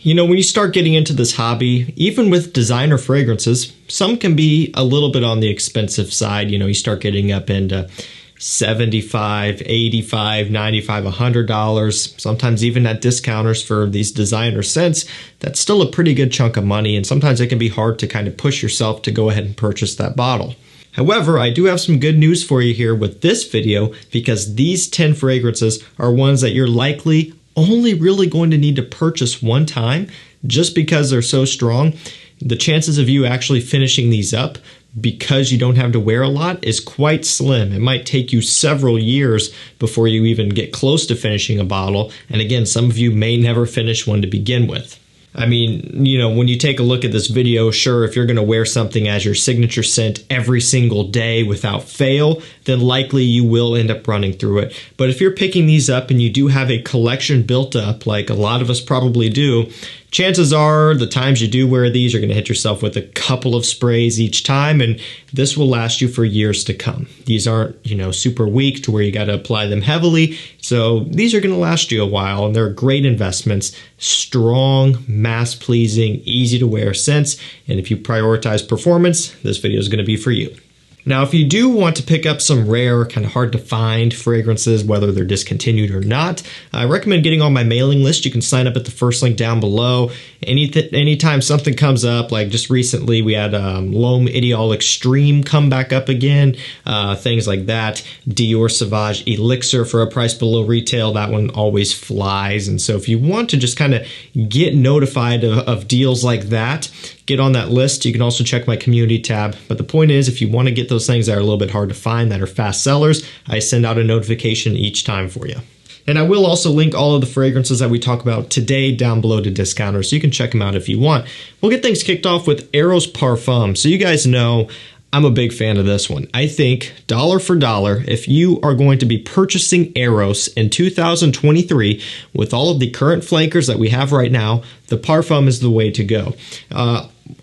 You know, when you start getting into this hobby, even with designer fragrances, some can be a little bit on the expensive side. You know, you start getting up into $75, $85, $95, $100, sometimes even at discounters for these designer scents. That's still a pretty good chunk of money, and sometimes it can be hard to kind of push yourself to go ahead and purchase that bottle. However, I do have some good news for you here with this video, because these 10 fragrances are ones that you're likely only really going to need to purchase one time just because they're so strong. The chances of you actually finishing these up because you don't have to wear a lot is quite slim. It might take you several years before you even get close to finishing a bottle. And again, some of you may never finish one to begin with. I mean, you know, when you take a look at this video, sure, if you're going to wear something as your signature scent every single day without fail, then likely you will end up running through it. But if you're picking these up and you do have a collection built up, like a lot of us probably do, chances are the times you do wear these, you're going to hit yourself with a couple of sprays each time, and this will last you for years to come. These aren't, you know, super weak to where you got to apply them heavily. So these are going to last you a while, and they're great investments. Strong, mass-pleasing, easy-to-wear scents, and if you prioritize performance, this video is going to be for you. Now, if you do want to pick up some rare, kind of hard to find fragrances, whether they're discontinued or not, I recommend getting on my mailing list. You can sign up at the first link down below. Anytime something comes up, like just recently we had L'Homme Ideal Extreme come back up again, things like that. DIOR Sauvage Elixir for a price below retail, that one always flies. And so if you want to just kind of get notified of deals like that, get on that list. You can also check my community tab. But the point is, if you want to get those things that are a little bit hard to find, that are fast sellers, I send out a notification each time for you. And I will also link all of the fragrances that we talk about today down below to discounters, so you can check them out if you want. We'll get things kicked off with EROS Parfum. So you guys know I'm a big fan of this one. I think dollar for dollar, if you are going to be purchasing EROS in 2023 with all of the current flankers that we have right now, the Parfum is the way to go.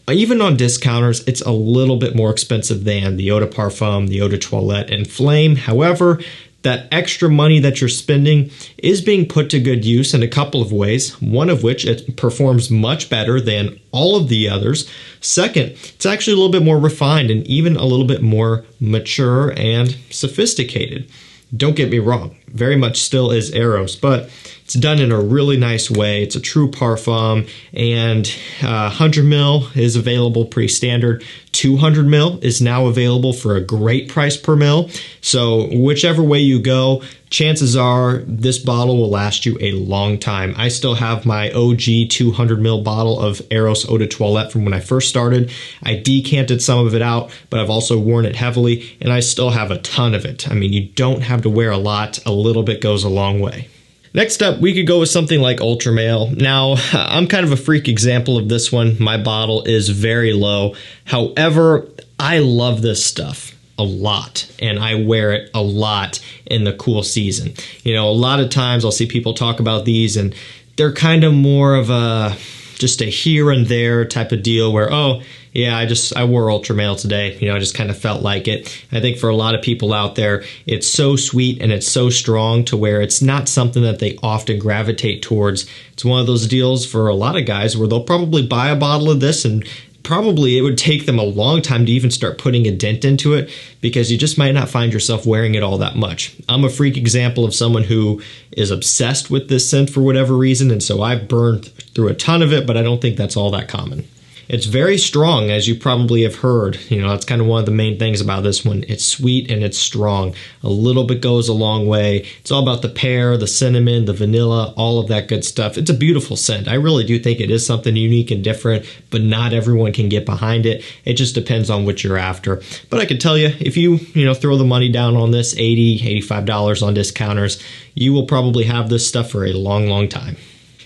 Even on discounters, it's a little bit more expensive than the Eau de Parfum, the Eau de Toilette, and Flame. However, that extra money that you're spending is being put to good use in a couple of ways, one of which it performs much better than all of the others. Second, it's actually a little bit more refined and even a little bit more mature and sophisticated. Don't get me wrong, very much still is EROS, but it's done in a really nice way. It's a true parfum, and 100 ml is available pretty standard. 200 ml is now available for a great price per ml. So whichever way you go, chances are this bottle will last you a long time. I still have my OG 200 ml bottle of EROS Eau de Toilette from when I first started. I decanted some of it out, but I've also worn it heavily, and I still have a ton of it. I mean, you don't have to wear a lot. A little bit goes a long way. Next up, we could go with something like Ultra Male. Now, I'm kind of a freak example of this one. My bottle is very low. However, I love this stuff a lot, and I wear it a lot in the cool season. You know, a lot of times I'll see people talk about these, and they're kind of more of a just a here and there type of deal where, oh, yeah, I wore Ultra Male today. You know, I just kind of felt like it. I think for a lot of people out there, it's so sweet and it's so strong to where it's not something that they often gravitate towards. It's one of those deals for a lot of guys where they'll probably buy a bottle of this, and probably it would take them a long time to even start putting a dent into it, because you just might not find yourself wearing it all that much. I'm a freak example of someone who is obsessed with this scent for whatever reason, and so I've burned through a ton of it, but I don't think that's all that common. It's very strong, as you probably have heard. You know, that's kind of one of the main things about this one. It's sweet and it's strong. A little bit goes a long way. It's all about the pear, the cinnamon, the vanilla, all of that good stuff. It's a beautiful scent. I really do think it is something unique and different, but not everyone can get behind it. It just depends on what you're after. But I can tell you, if you throw the money down on this, $80, $85 on discounters, you will probably have this stuff for a long, long time.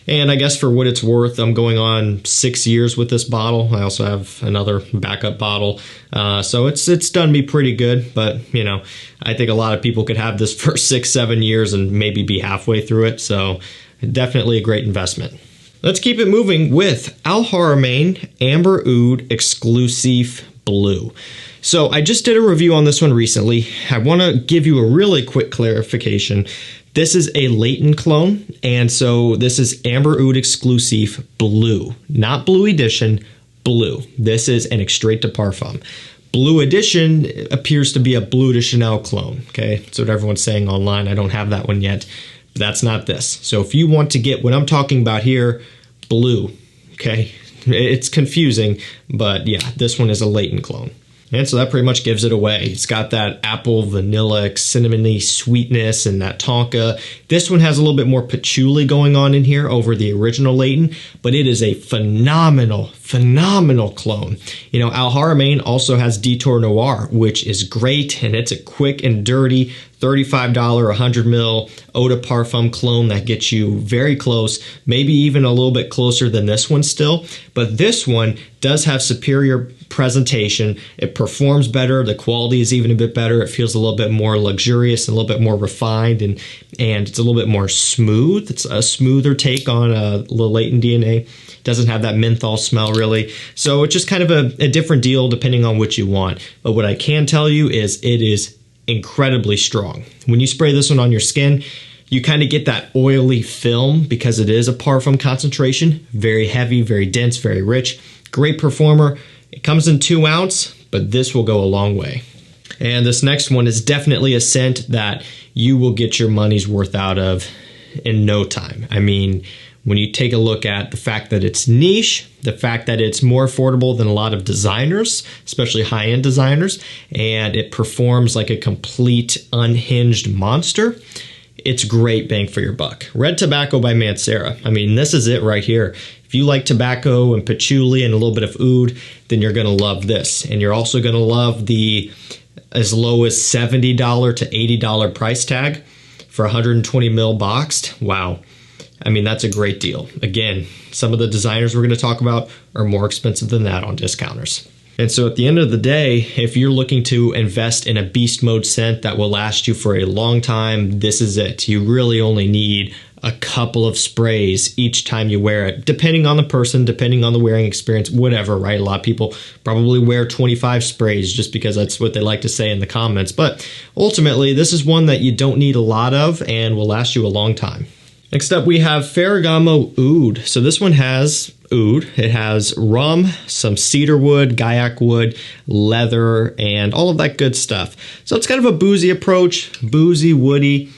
And I guess for what it's worth, I'm going on 6 years with this bottle. I also have another backup bottle. So it's done me pretty good, but you know, I think a lot of people could have this for 6-7 years and maybe be halfway through it. So definitely a great investment. Let's keep it moving with HARAMAIN Amber Oud Exclusif BLEU. So I just did a review on this one recently. I want to give you a really quick clarification. This is a latent clone, and so this is Amber Oud Exclusif BLEU, not Blue Edition, BLEU. This is an extrait de parfum. Blue Edition appears to be a Bleu de Chanel clone, okay? That's what everyone's saying online. I don't have that one yet, but that's not this. So if you want to get what I'm talking about here, BLEU, okay? It's confusing, but yeah, this one is a latent clone. And so that pretty much gives it away. It's got that apple, vanilla, cinnamony sweetness and that tonka. This one has a little bit more patchouli going on in here over the original latent, but it is a phenomenal clone. You know, HARAMAIN also has Detour Noir, which is great, and it's a quick and dirty $35 100 ml eau de parfum clone that gets you very close, maybe even a little bit closer than this one still. But this one does have superior presentation. It performs better. The quality is even a bit better. It feels a little bit more luxurious and a little bit more refined, and it's a little bit more smooth. It's a smoother take on a latent DNA. Doesn't have that menthol smell really. So it's just kind of a different deal depending on what you want. But what I can tell you is it is incredibly strong. When you spray this one on your skin, you kind of get that oily film because it is a parfum concentration. Very heavy, very dense, very rich. Great performer. It comes in 2 ounce, but this will go a long way. And this next one is definitely a scent that you will get your money's worth out of in no time. I mean, when you take a look at the fact that it's niche, the fact that it's more affordable than a lot of designers, especially high-end designers, and it performs like a complete unhinged monster, it's great bang for your buck. Red Tobacco by MANCERA. I mean, this is it right here. If you like tobacco and patchouli and a little bit of oud, then you're going to love this. And you're also going to love the as low as $70 to $80 price tag for 120 ml boxed. Wow. I mean, that's a great deal. Again, some of the designers we're going to talk about are more expensive than that on discounters. And so at the end of the day, if you're looking to invest in a beast mode scent that will last you for a long time, this is it. You really only need a couple of sprays each time you wear it, depending on the person, depending on the wearing experience, whatever, right? A lot of people probably wear 25 sprays just because that's what they like to say in the comments. But ultimately, this is one that you don't need a lot of and will last you a long time. Next up, we have Ferragamo Oud. So this one has oud. It has rum, some cedar wood, gaiac wood, leather, and all of that good stuff. So it's kind of a boozy approach, boozy, woody,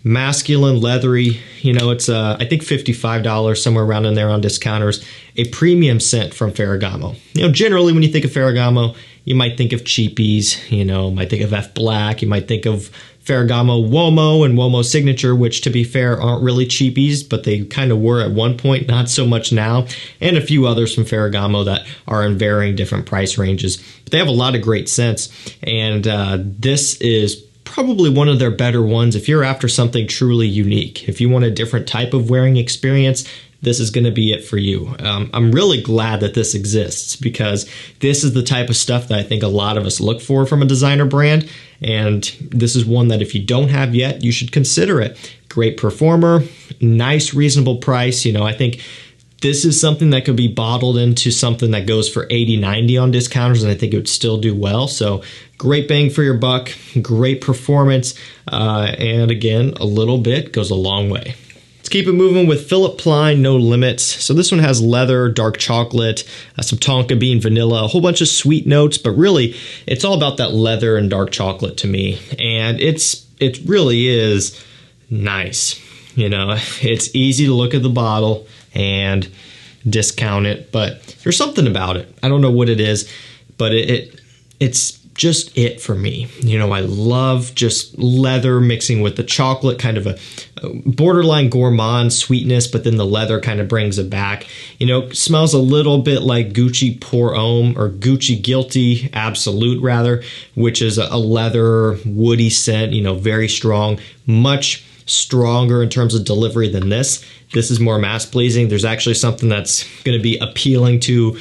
masculine, leathery. You know, it's I think $55, somewhere around in there on discounters. A premium scent from Ferragamo. You know, generally when you think of Ferragamo, you might think of cheapies, you know, might think of F Black, you might think of Ferragamo Uomo and Uomo Signature, which to be fair aren't really cheapies, but they kind of were at one point, not so much now, and a few others from Ferragamo that are in varying different price ranges. But they have a lot of great scents, and this is probably one of their better ones if you're after something truly unique. If you want a different type of wearing experience, this is going to be it for you. I'm really glad that this exists because this is the type of stuff that I think a lot of us look for from a designer brand, and this is one that if you don't have yet, you should consider it. Great performer, nice reasonable price. You know, I think this is something that could be bottled into something that goes for $80, $90 on discounters, and I think it would still do well. So great bang for your buck, great performance, and again, a little bit goes a long way. Let's keep it moving with PHILIPP PLEIN No Limits. So this one has leather, dark chocolate, some tonka bean, vanilla, a whole bunch of sweet notes, but really it's all about that leather and dark chocolate to me. And it really is nice. You know, it's easy to look at the bottle and discount it, but there's something about it. I don't know what it is, but it's just it for me. You know, I love just leather mixing with the chocolate, kind of a borderline gourmand sweetness, but then the leather kind of brings it back. You know, smells a little bit like Gucci Pour Homme or Gucci Guilty Absolute rather, which is a leather woody scent, you know, very strong, much stronger in terms of delivery than this. This is more mass pleasing. There's actually something that's going to be appealing to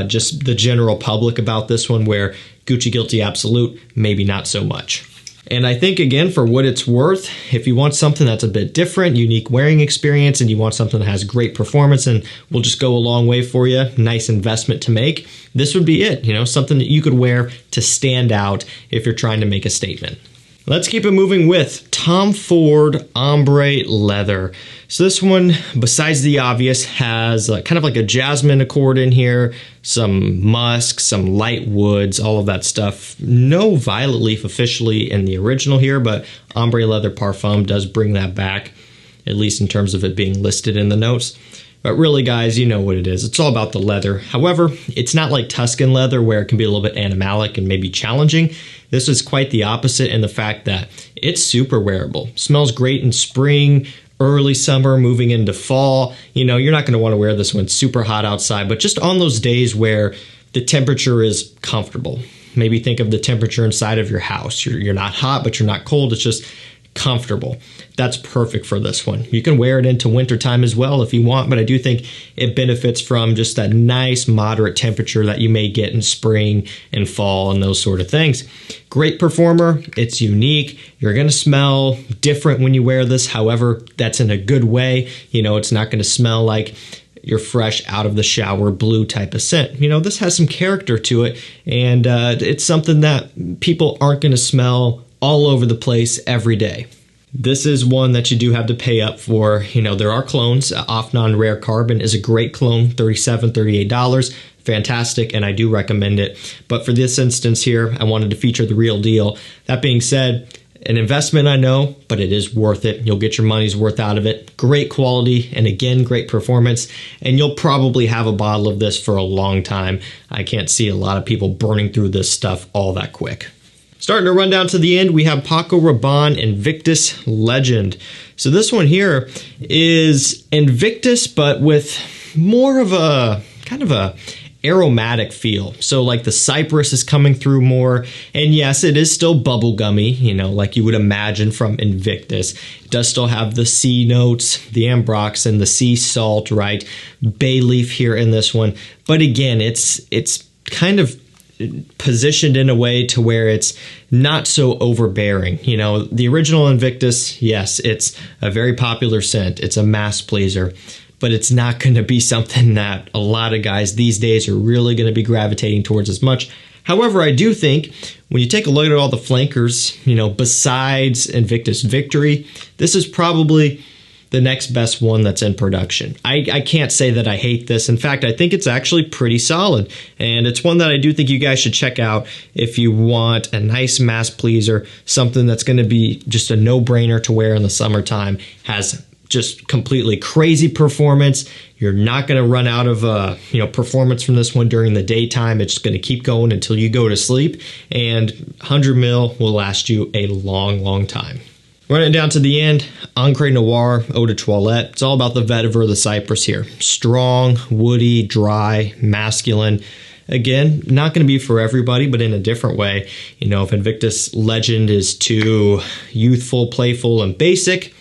just the general public about this one, where Gucci Guilty Absolute, maybe not so much. And I think, again, for what it's worth, if you want something that's a bit different, unique wearing experience, and you want something that has great performance and will just go a long way for you, nice investment to make, this would be it. You know, something that you could wear to stand out if you're trying to make a statement. Let's keep it moving with Tom Ford Ombre Leather. So this one, besides the obvious, has kind of like a jasmine accord in here, some musk, some light woods, all of that stuff. No violet leaf officially in the original here, but Ombre Leather Parfum does bring that back, at least in terms of it being listed in the notes. But really, guys, you know what it is. It's all about the leather. However, it's not like Tuscan leather where it can be a little bit animalic and maybe challenging. This is quite the opposite in the fact that it's super wearable. Smells great in spring, early summer, moving into fall. You know, you're not going to want to wear this when it's super hot outside, but just on those days where the temperature is comfortable. Maybe think of the temperature inside of your house. You're not hot, but you're not cold. It's just comfortable. That's perfect for this one. You can wear it into wintertime as well if you want, but I do think it benefits from just that nice moderate temperature that you may get in spring and fall and those sort of things. Great performer. It's unique. You're going to smell different when you wear this. However, that's in a good way. You know, it's not going to smell like you're fresh out of the shower blue type of scent. You know, this has some character to it, and it's something that people aren't going to smell all over the place every day. This is one that you do have to pay up for. You know, there are clones. Offnon Rare Carbon is a great clone, $37, $38. Fantastic, and I do recommend it. But for this instance here, I wanted to feature the real deal. That being said, an investment, I know, but it is worth it. You'll get your money's worth out of it. Great quality, and again, great performance, and you'll probably have a bottle of this for a long time. I can't see a lot of people burning through this stuff all that quick. Starting to run down to the end, we have PACO Rabanne Invictus Legend. So this one here is Invictus, but with more of a kind of a aromatic feel. So like the cypress is coming through more, and yes, it is still bubblegummy, you know, like you would imagine from Invictus. It does still have the sea notes, the ambroxan, the sea salt, right? Bay leaf here in this one. But again, it's kind of positioned in a way to where it's not so overbearing. You know, the original Invictus, yes, it's a very popular scent. It's a mass pleaser, but it's not going to be something that a lot of guys these days are really going to be gravitating towards as much. However, I do think when you take a look at all the flankers, you know, besides Invictus Victory, this is probably the next best one that's in production. I can't say that I hate this. In fact, I think it's actually pretty solid. And it's one that I do think you guys should check out if you want a nice mass pleaser, something that's going to be just a no-brainer to wear in the summertime, has just completely crazy performance. You're not going to run out of performance from this one during the daytime. It's going to keep going until you go to sleep, and 100 ml will last you a long, long time. Running down to the end, ENCRE Noir Eau de Toilette. It's all about the vetiver of the cypress here. Strong, woody, dry, masculine. Again, not going to be for everybody, but in a different way. You know, if Invictus Legend is too youthful, playful, and basic,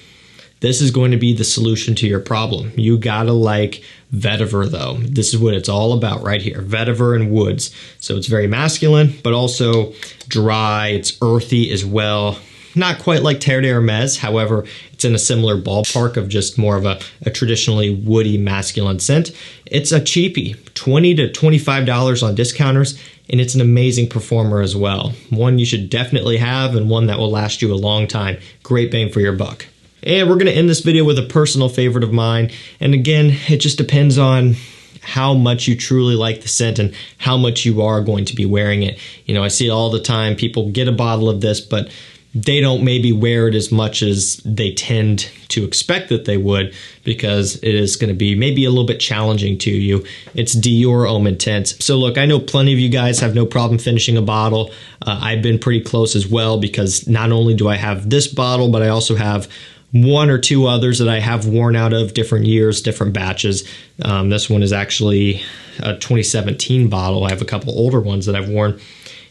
this is going to be the solution to your problem. You gotta like vetiver though. This is what it's all about right here. Vetiver and woods. So it's very masculine, but also dry. It's earthy as well. Not quite like Terre d'Hermes, however, it's in a similar ballpark of just more of a traditionally woody masculine scent. It's a cheapie, $20 to $25 on discounters, and it's an amazing performer as well. One you should definitely have, and one that will last you a long time. Great bang for your buck. And we're going to end this video with a personal favorite of mine. And again, it just depends on how much you truly like the scent and how much you are going to be wearing it. You know, I see it all the time. People get a bottle of this, but they don't maybe wear it as much as they tend to expect that they would, because it is going to be maybe a little bit challenging to you. It's DIOR Homme Intense. So look, I know plenty of you guys have no problem finishing a bottle. I've been pretty close as well, because not only do I have this bottle, but I also have one or two others that I have worn out of different years, different batches. This one is actually a 2017 bottle. I have a couple older ones that I've worn.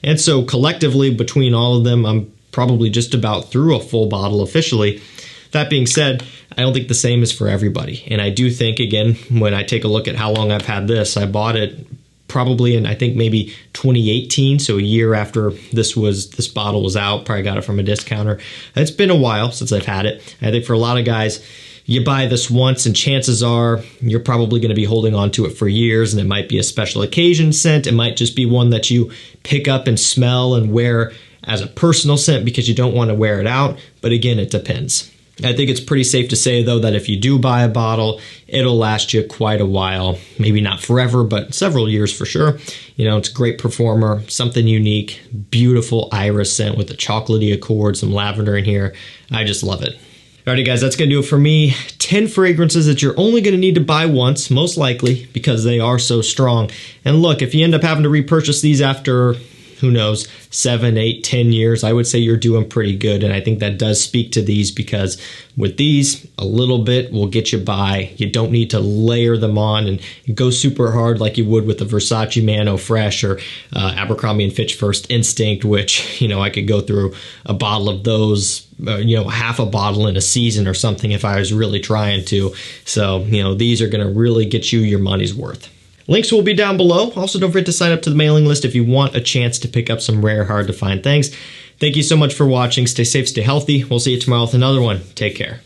And so collectively between all of them, I'm probably just about through a full bottle officially. That being said, I don't think the same is for everybody. And I do think, again, when I take a look at how long I've had this, I bought it probably in, I think, maybe 2018, so a year after this bottle was out. Probably got it from a discounter. It's been a while since I've had it. I think for a lot of guys, you buy this once and chances are you're probably going to be holding on to it for years, and it might be a special occasion scent. It might just be one that you pick up and smell and wear as a personal scent because you don't want to wear it out. But again, it depends. I think it's pretty safe to say, though, that if you do buy a bottle, it'll last you quite a while. Maybe not forever, but several years for sure. You know, it's a great performer, something unique, beautiful iris scent with a chocolatey accord, some lavender in here. I just love it. Alrighty guys, that's going to do it for me. 10 fragrances that you're only going to need to buy once, most likely, because they are so strong. And look, if you end up having to repurchase these after, who knows, 7, 8, 10 years, I would say you're doing pretty good. And I think that does speak to these, because with these, a little bit will get you by. You don't need to layer them on and go super hard like you would with the Versace Man Eau Fresh or Abercrombie & Fitch First Instinct, which, you know, I could go through a bottle of those, you know, half a bottle in a season or something if I was really trying to. So, you know, these are going to really get you your money's worth. Links will be down below. Also, don't forget to sign up to the mailing list if you want a chance to pick up some rare, hard to find things. Thank you so much for watching. Stay safe, stay healthy. We'll see you tomorrow with another one. Take care.